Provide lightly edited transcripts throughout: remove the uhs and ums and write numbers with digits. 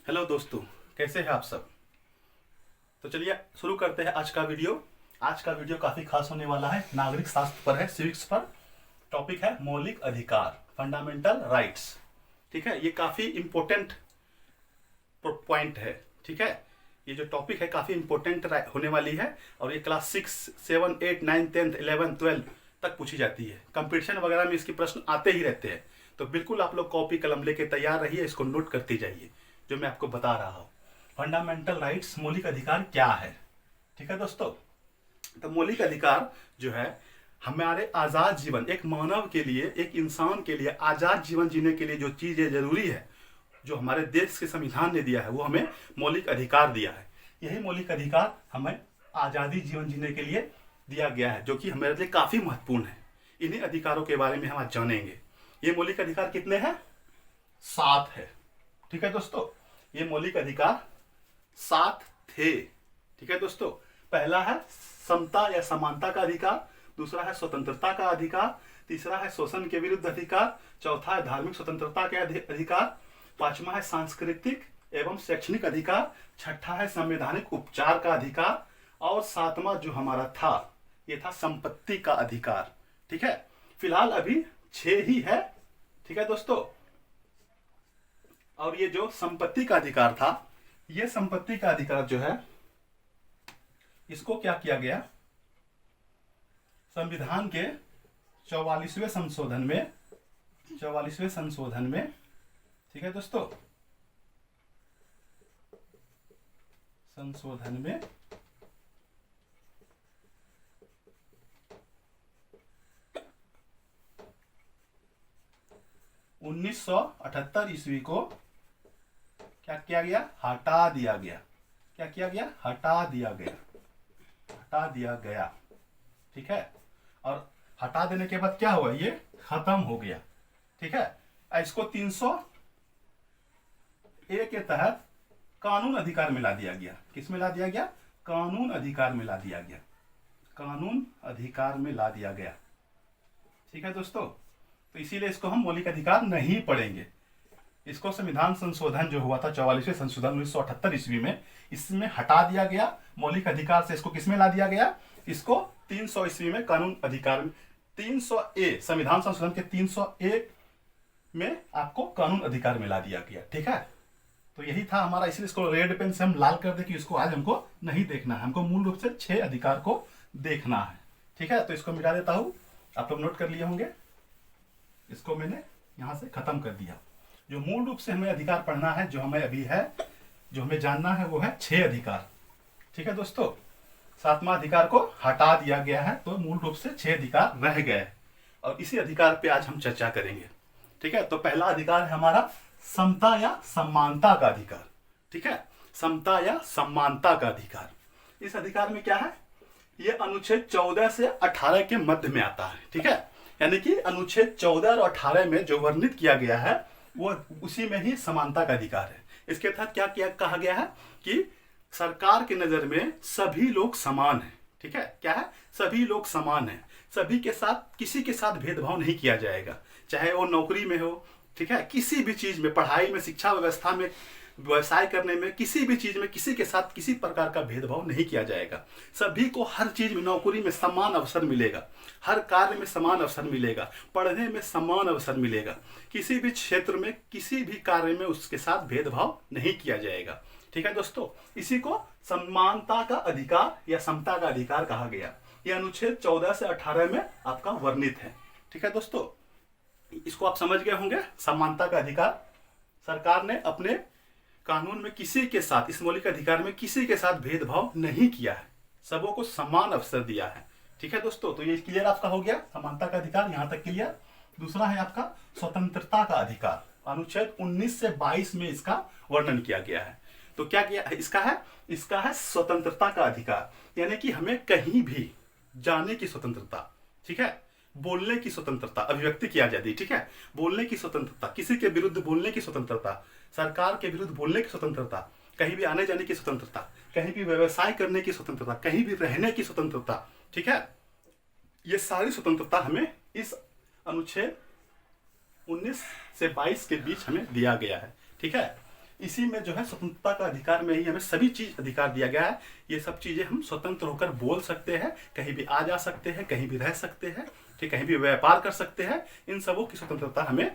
Hello दोस्तों, कैसे हैं आप सब। तो चलिए शुरू करते हैं आज का वीडियो। आज का वीडियो काफ़ी खास होने वाला है, नागरिक शास्त्र पर है, सिविक्स पर। टॉपिक है मौलिक अधिकार, फंडामेंटल राइट्स। ठीक है, ये काफ़ी इम्पोर्टेंट पॉइंट है। ठीक है, ये जो टॉपिक है काफ़ी इम्पोर्टेंट होने वाली है और ये क्लास 6, 7, 8, 9, 10, 11, 12 तक पूछी जाती है। कंपटीशन वगैरह में इसके प्रश्न आते ही रहते हैं, तो बिल्कुल आप लोग कॉपी कलम लेके तैयार रहिए, इसको नोट करते जाइए जो मैं आपको बता रहा हूँ। फंडामेंटल राइट्स, मौलिक अधिकार क्या है। ठीक है दोस्तों, तो मौलिक अधिकार जो है हमारे आज़ाद जीवन, एक मानव के लिए, एक इंसान के लिए आज़ाद जीवन जीने के लिए जो चीज़ें जरूरी है, जो हमारे देश के संविधान ने दिया है, वो हमें मौलिक अधिकार दिया है। यही मौलिक अधिकार हमें आज़ादी जीवन जीने के लिए दिया गया है, जो कि हमारे लिए काफ़ी महत्वपूर्ण है। इन्हीं अधिकारों के बारे में हम आज जानेंगे। ये मौलिक अधिकार कितने हैं? 7 है। ठीक है दोस्तों, ये मौलिक अधिकार 7 थे। ठीक है दोस्तों, पहला है समता या समानता का अधिकार, दूसरा है स्वतंत्रता का अधिकार, तीसरा है शोषण के विरुद्ध अधिकार, चौथा है धार्मिक स्वतंत्रता के अधिकार, पांचवा है सांस्कृतिक एवं शैक्षणिक अधिकार, छठा है संवैधानिक उपचार का अधिकार और सातवां जो हमारा था, ये था संपत्ति का अधिकार। ठीक है, फिलहाल अभी 6 ही है। ठीक है दोस्तों, और ये जो संपत्ति का अधिकार था, ये संपत्ति का अधिकार जो है, इसको क्या किया गया, संविधान के 44वें संशोधन में, ठीक है दोस्तों, संशोधन में 1978 ईस्वी को क्या किया गया, हटा दिया गया। क्या किया गया? हटा दिया गया। ठीक है, और हटा देने के बाद क्या हुआ, ये खत्म हो गया। ठीक है, इसको 300A के तहत कानून अधिकार में ला दिया गया। किस में ला दिया गया? कानून अधिकार में ला दिया गया। कानून अधिकार में ला दिया गया। ठीक है दोस्तों, तो इसीलिए इसको हम मौलिक अधिकार नहीं पढ़ेंगे। इसको संविधान संशोधन जो हुआ था 44वें संशोधन 1978 ईस्वी में, इसमें हटा दिया गया। मौलिक अधिकार से इसको किसमें ला दिया गया? इसको 300 ईस्वी में कानून अधिकार में, 300A संविधान संशोधन के 300A में आपको कानून अधिकार में ला दिया गया। ठीक है, तो यही था हमारा, इसलिए इसको रेड पेन से हम लाल कर दे कि इसको आज हमको नहीं देखना है, हमको मूल रूप से 6 अधिकार को देखना है। ठीक है, तो इसको मिटा देता हूं, आप लोग नोट कर लिए होंगे। इसको मैंने यहां से खत्म कर दिया। जो मूल रूप से हमें अधिकार पढ़ना है, जो हमें अभी है, जो हमें जानना है, वो है 6 अधिकार। ठीक है दोस्तों, 7वां अधिकार को हटा दिया गया है, तो मूल रूप से 6 अधिकार रह गए और इसी अधिकार पे आज हम चर्चा करेंगे। ठीक है, तो पहला अधिकार है हमारा समता या समानता का अधिकार। ठीक है, समता या समानता का अधिकार। इस अधिकार में क्या है, ये अनुच्छेद 14 से 18 के मध्य में आता है। ठीक है, यानी कि अनुच्छेद 14 और 18 में जो वर्णित किया गया है, वो उसी में ही समानता का अधिकार है। इसके तहत क्या कहा गया है कि सरकार की नजर में सभी लोग समान हैं। ठीक है, क्या है? सभी लोग समान हैं, सभी के साथ, किसी के साथ भेदभाव नहीं किया जाएगा, चाहे वो नौकरी में हो, ठीक है, किसी भी चीज में, पढ़ाई में, शिक्षा व्यवस्था में, व्यवसाय करने में, किसी भी चीज में किसी के साथ किसी प्रकार का भेदभाव नहीं किया जाएगा। सभी को हर चीज में, नौकरी में समान अवसर मिलेगा, हर कार्य में समान अवसर मिलेगा, पढ़ने में समान अवसर मिलेगा, किसी भी क्षेत्र में, किसी भी कार्य में उसके साथ भेदभाव नहीं किया जाएगा। ठीक है दोस्तों, इसी को समानता का अधिकार या समता का अधिकार कहा गया। यह अनुच्छेद 14 से 18 में आपका वर्णित है। ठीक है दोस्तों, इसको आप समझ गए होंगे। समानता का अधिकार, सरकार ने अपने कानून में किसी के साथ, इस मौलिक अधिकार में किसी के साथ भेदभाव नहीं किया है, सबों को समान अवसर दिया है। ठीक है दोस्तों, तो ये क्लियर आपका हो गया, समानता का अधिकार यहां तक क्लियर। दूसरा है आपका स्वतंत्रता का अधिकार। अनुच्छेद 19 से 22 में इसका वर्णन किया गया है। तो क्या किया इसका है स्वतंत्रता का अधिकार, यानी कि हमें कहीं भी जाने की स्वतंत्रता, ठीक है, बोलने की स्वतंत्रता, अभिव्यक्ति की आजादी, ठीक है, बोलने की स्वतंत्रता, किसी के विरुद्ध बोलने की स्वतंत्रता, सरकार के विरुद्ध बोलने की स्वतंत्रता, कहीं भी आने जाने की स्वतंत्रता, कहीं भी व्यवसाय करने की स्वतंत्रता, कहीं भी रहने की स्वतंत्रता। ठीक है, ये सारी स्वतंत्रता हमें इस अनुच्छेद 19 से 22 के बीच हमें दिया गया है। ठीक है, इसी में जो है स्वतंत्रता का अधिकार में ही हमें सभी चीज अधिकार दिया गया है। ये सब चीजें हम स्वतंत्र होकर बोल सकते हैं, कहीं भी आ जा सकते हैं, कहीं भी रह सकते हैं, ठीक, कहीं भी व्यापार कर सकते हैं। इन सबों की स्वतंत्रता हमें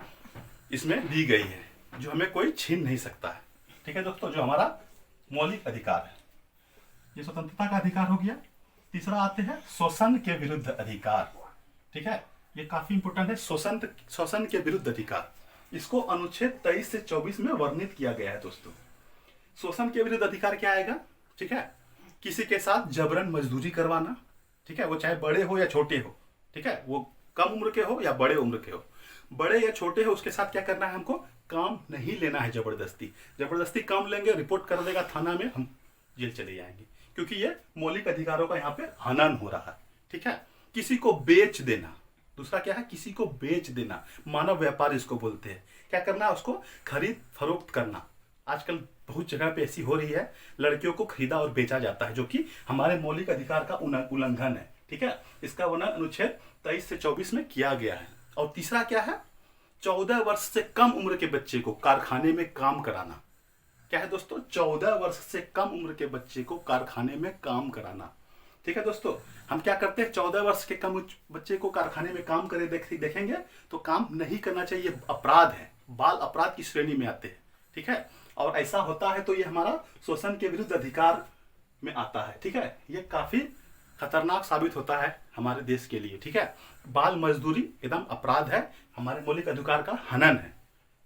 इसमें दी गई है, जो हमें कोई छीन नहीं सकता है। ठीक है दोस्तों, जो हमारा मौलिक अधिकार है, ये स्वतंत्रता का अधिकार हो गया। तीसरा आते हैं शोषण के विरुद्ध अधिकार। ठीक है, ये काफी इंपोर्टेंट है, शोषण के विरुद्ध अधिकार। इसको अनुच्छेद 23 से 24 में वर्णित किया गया है दोस्तों। शोषण के विरुद्ध अधिकार क्या आएगा? ठीक है, किसी के साथ जबरन मजदूरी करवाना, ठीक है, वो चाहे बड़े हो या छोटे हो, ठीक है, वो कम उम्र के हो या बड़े उम्र के हो, बड़े या छोटे हो, उसके साथ क्या करना है, हमको काम नहीं लेना है जबरदस्ती। जबरदस्ती काम लेंगे, रिपोर्ट कर देगा थाना में, हम जेल चले जाएंगे, क्योंकि ये मौलिक अधिकारों का यहाँ पे हनन हो रहा है। ठीक है, किसी को बेच देना, दूसरा क्या है, किसी को बेच देना, मानव व्यापार इसको बोलते हैं। क्या करना, उसको खरीद फरोख्त करना। आजकल बहुत जगह पे ऐसी हो रही है, लड़कियों को खरीदा और बेचा जाता है, जो कि हमारे मौलिक अधिकार का उल्लंघन है। ठीक है, इसका वर्णन अनुच्छेद 23 से 24 में किया गया है। और तीसरा क्या है, 14 वर्ष से कम उम्र के बच्चे को कारखाने में काम कराना। क्या है दोस्तों, 14 वर्ष से कम उम्र के बच्चे को कारखाने में काम कराना। ठीक है दोस्तों, हम क्या करते हैं, 14 वर्ष के कम बच्चे को कारखाने में काम करे देखेंगे तो काम नहीं करना चाहिए, अपराध है, बाल अपराध की श्रेणी में आते हैं। ठीक है, और ऐसा होता है तो ये हमारा शोषण के विरुद्ध अधिकार में आता है। ठीक है, ये काफी खतरनाक साबित होता है हमारे देश के लिए। ठीक है, बाल मजदूरी एकदम अपराध है, हमारे मौलिक अधिकार का हनन है।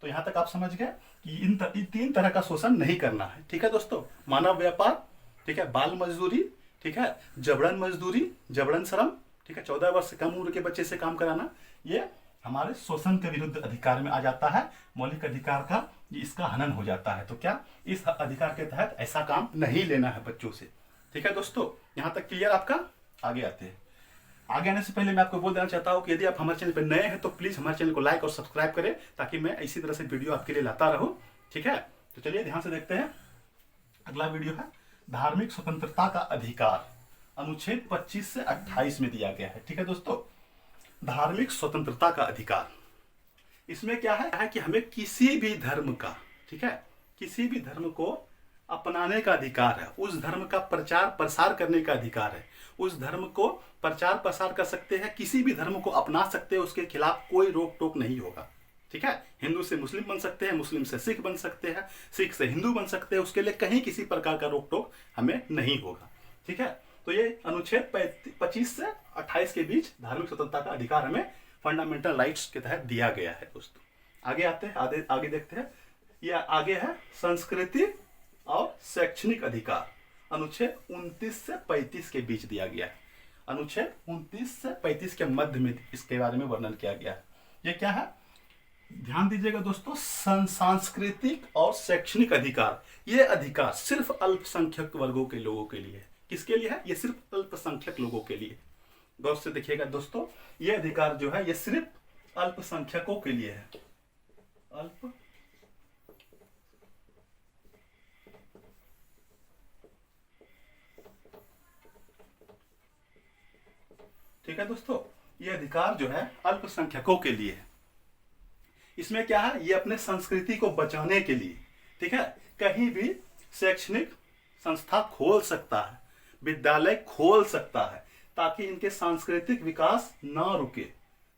तो यहाँ तक आप समझ गए कि इन 3 तरह का शोषण नहीं करना है। ठीक है दोस्तों, मानव व्यापार, ठीक है, बाल मजदूरी, ठीक है, जबरन मजदूरी, जबरन श्रम, ठीक है, 14 वर्ष से कम उम्र के बच्चे से काम कराना, ये हमारे शोषण के विरुद्ध अधिकार में आ जाता है। मौलिक अधिकार का ये इसका हनन हो जाता है। तो क्या इस अधिकार के तहत ऐसा काम नहीं लेना है बच्चों से। ठीक है दोस्तों, यहाँ तक क्लियर आपका? आगे आते हैं। आगे आने से पहले मैं आपको बोल देना चाहता हूँ कि यदि आप हमारे चैनल पर नए हैं तो प्लीज हमारे चैनल को लाइक और सब्सक्राइब करें, ताकि मैं इसी तरह से वीडियो आपके लिए लाता रहूं। ठीक है, तो चलिए ध्यान से देखते हैं। अगला वीडियो है धार्मिक स्वतंत्रता का अधिकार, अनुच्छेद 25 से 28 में दिया गया है। ठीक है दोस्तों, धार्मिक स्वतंत्रता का अधिकार, इसमें क्या है कि हमें किसी भी धर्म का, ठीक है, किसी भी धर्म को अपनाने का अधिकार है, उस धर्म का प्रचार प्रसार करने का अधिकार है, उस धर्म को प्रचार प्रसार कर सकते हैं, किसी भी धर्म को अपना सकते हैं, उसके खिलाफ कोई रोक टोक नहीं होगा। ठीक है, हिंदू से मुस्लिम बन सकते हैं, मुस्लिम से सिख बन सकते हैं, सिख से हिंदू बन सकते हैं, उसके लिए कहीं किसी प्रकार का रोक टोक हमें नहीं होगा। ठीक है, तो ये अनुच्छेद 25 से 28 के बीच धार्मिक स्वतंत्रता का अधिकार हमें फंडामेंटल राइट्स के तहत दिया गया है। दोस्तों आगे आते हैं, आगे देखते हैं। यह आगे है संस्कृति और शैक्षणिक अधिकार, अनुच्छेद 29 से 35 के बीच दिया गया है। अनुच्छेद 29 से 35 के मध्य में इसके बारे में वर्णन किया गया है। ये क्या है, ध्यान दीजिएगा दोस्तों, सांस्कृतिक और शैक्षणिक अधिकार, ये अधिकार सिर्फ अल्पसंख्यक वर्गों के लोगों के लिए है। किसके लिए है, ये सिर्फ अल्पसंख्यक लोगों के लिए। गौर से देखिएगा दोस्तों, ये अधिकार जो है ये सिर्फ अल्पसंख्यकों के लिए है। ठीक है दोस्तों, ये अधिकार जो है अल्पसंख्यकों के लिए है। इसमें क्या है, ये अपने संस्कृति को बचाने के लिए, ठीक है, कहीं भी शैक्षणिक संस्था खोल सकता है, विद्यालय खोल सकता है, ताकि इनके सांस्कृतिक विकास ना रुके,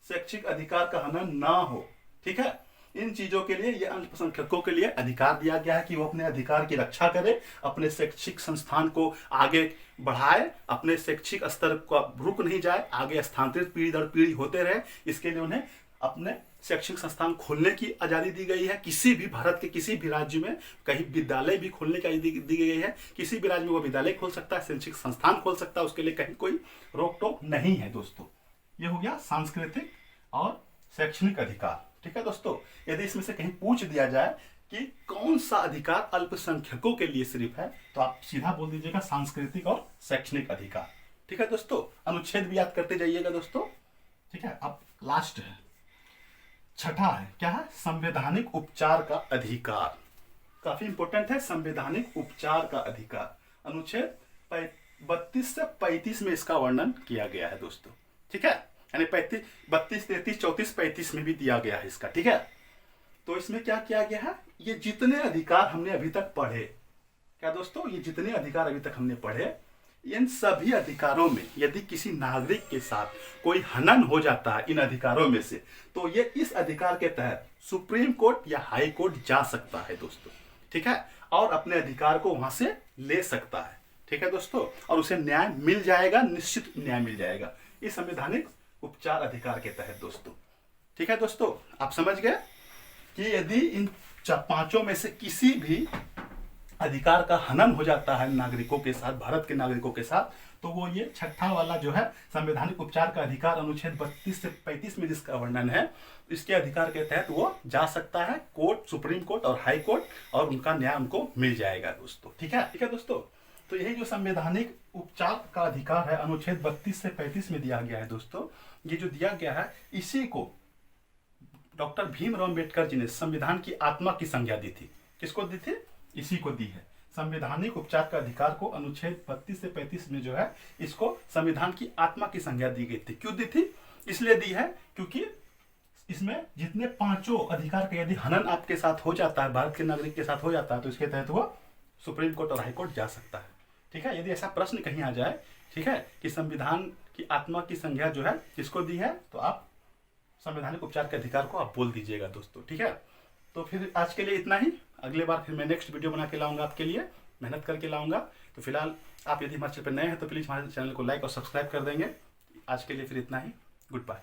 शैक्षिक अधिकार का हनन ना हो। ठीक है, इन चीजों के लिए ये अल्पसंख्यकों के लिए अधिकार दिया गया है कि वो अपने अधिकार की रक्षा करे, अपने शैक्षिक संस्थान को आगे बढ़ाए, अपने शैक्षिक स्तर को रुक नहीं जाए, आगे स्थानांतरित पीढ़ी दर पीढ़ी होते रहे। इसके लिए उन्हें अपने शैक्षिक संस्थान खोलने की आजादी दी गई है। किसी भी भारत के किसी भी राज्य में कहीं विद्यालय भी खोलने की आजादी दी गई है। किसी भी राज्य में वो विद्यालय खोल सकता है, शैक्षिक संस्थान खोल सकता है, उसके लिए कहीं कोई रोक टोक नहीं है। दोस्तों ये हो गया सांस्कृतिक और शैक्षणिक अधिकार। ठीक है दोस्तों, यदि इसमें से कहीं पूछ दिया जाए कि कौन सा अधिकार अल्पसंख्यकों के लिए सिर्फ है, तो आप सीधा बोल दीजिएगा सांस्कृतिक और शैक्षणिक अधिकार। ठीक है दोस्तों, अनुच्छेद भी याद करते जाइएगा दोस्तों। ठीक है, अब लास्ट है, छठा है, क्या है, संवैधानिक उपचार का अधिकार। काफी इंपॉर्टेंट है, संवैधानिक उपचार का अधिकार, अनुच्छेद 32 से 35 में इसका वर्णन किया गया है दोस्तों। ठीक है, यानी 32, 33, 34, 35 में भी दिया गया है इसका। ठीक है, तो इसमें क्या किया गया है, ये जितने अधिकार हमने अभी तक पढ़े, क्या दोस्तों, ये जितने अधिकार अभी तक हमने पढ़े, इन सभी अधिकारों में यदि किसी नागरिक के साथ कोई हनन हो जाता है इन अधिकारों में से, तो ये इस अधिकार के तहत सुप्रीम कोर्ट या हाई कोर्ट जा सकता है दोस्तों, ठीक है, और अपने अधिकार को वहां से ले सकता है, ठीक है दोस्तों, और उसे न्याय मिल जाएगा, निश्चित न्याय मिल जाएगा इस संवैधानिक उपचार अधिकार के तहत दोस्तों, ठीक है दोस्तों। आप समझ गए कि यदि इन पांचों में से किसी भी अधिकार का हनन हो जाता है नागरिकों के साथ, भारत के नागरिकों के साथ, तो वो ये छठा वाला जो है संवैधानिक उपचार का अधिकार अनुच्छेद 32 से 35 में जिसका वर्णन है, इसके अधिकार के तहत वो जा सकता है कोर्ट, सुप्रीम कोर्ट और हाई कोर्ट, और उनका न्याय उनको मिल जाएगा दोस्तों, ठीक है दोस्तों। तो यही जो संवैधानिक उपचार का अधिकार है अनुच्छेद 32 से 35 में दिया गया है दोस्तों, ये जो दिया गया है, इसी को डॉक्टर भीमराव अम्बेडकर जी ने संविधान की आत्मा की संज्ञा दी थी। किसको दी थी? इसी को दी है। संवैधानिक उपचार का अधिकार को अनुच्छेद 32 से 35 में जो है, इसको संविधान की आत्मा की संज्ञा दी गई थी। क्यों दी थी? इसलिए दी है क्योंकि इसमें जितने पांचों अधिकार का यदि हनन आपके साथ हो जाता है, भारत के नागरिक के साथ हो जाता है, तो इसके तहत वो सुप्रीम कोर्ट और हाई कोर्ट जा सकता है, ठीक है। यदि ऐसा प्रश्न कहीं आ जाए, ठीक है, कि संविधान की आत्मा की संज्ञा जो है किसको दी है, तो आप संवैधानिक उपचार के अधिकार को आप बोल दीजिएगा दोस्तों, ठीक है। तो फिर आज के लिए इतना ही। अगले बार फिर मैं नेक्स्ट वीडियो बना के लाऊंगा आपके लिए, मेहनत करके लाऊंगा। तो फिलहाल आप यदि हमारे चैनल पर नए हैं तो प्लीज़ हमारे चैनल को लाइक और सब्सक्राइब कर देंगे। आज के लिए फिर इतना ही। Good bye.